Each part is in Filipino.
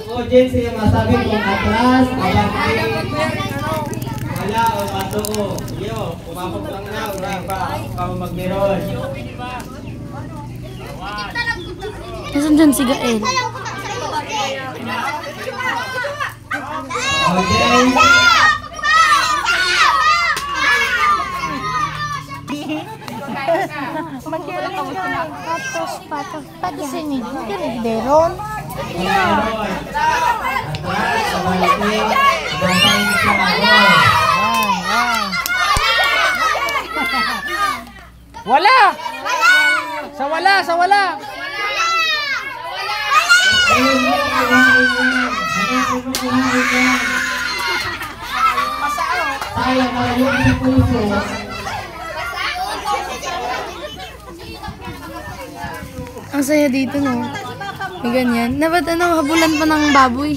audience yung masabi kung atras, abante, wala o matuo. Iyo, pumapok lang na, urang pa, kamo magmeron. Nasaan dyan si Gael? Audience. Patos ini. Deron. Wala! Sa wala, sa wala! Ang saya dito, no? May ganyan. Dapat ano, habulan pa ng baboy.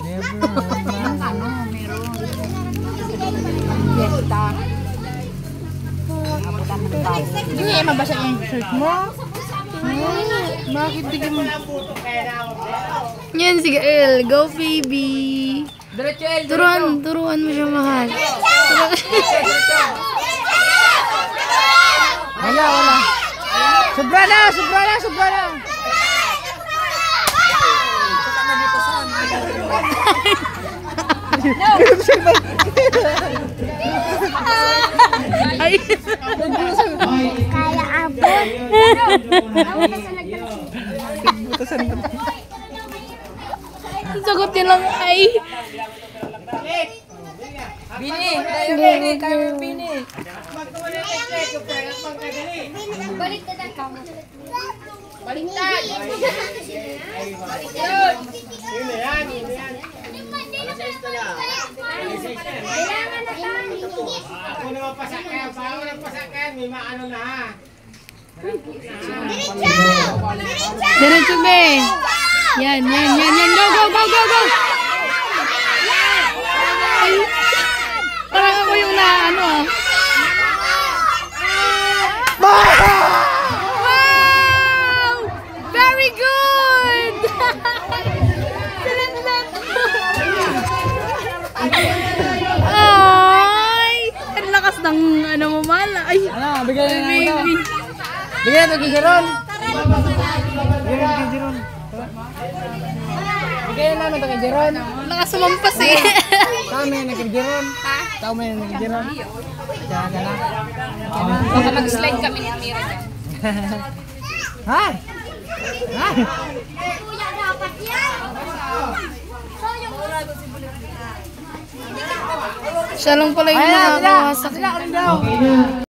Hindi, mabasa yung shirt mo. Bakit di mo? Yan si Gael. Go, Phoebe. Turuan mo siya, mahal. Wala, wala. Sobra na, sobra na, sobra na. Ay. Kaya abot. Ang sagot niya lang ay. Bini, tayo Bini, kayo Bini. Baliktad ang kamot. Baliktad. Ako na mapasakan, paano nagpasakan, may maano na ha. Diretso, be. Yan. Go, go, go, go, go. Ay. Parang ako yung na, ano ah. Wow! Very good! Ay! Ang lakas ng ano mo, mala. Ay! Ano, bigyan na ito. Baby. Bigyan ito kay Jeron. Bigyan kay Jeron. Bigyan namin ito kay Jeron. Lakas sumampas eh. Kami na kay Jeron. Tao may na kay Jeron. Diyan ka na. Baka mag-slide kami ni Mira dyan. Ha? Ha? Kuya, dapat yan. Siya lang pala yung nakakawasak. Okay na.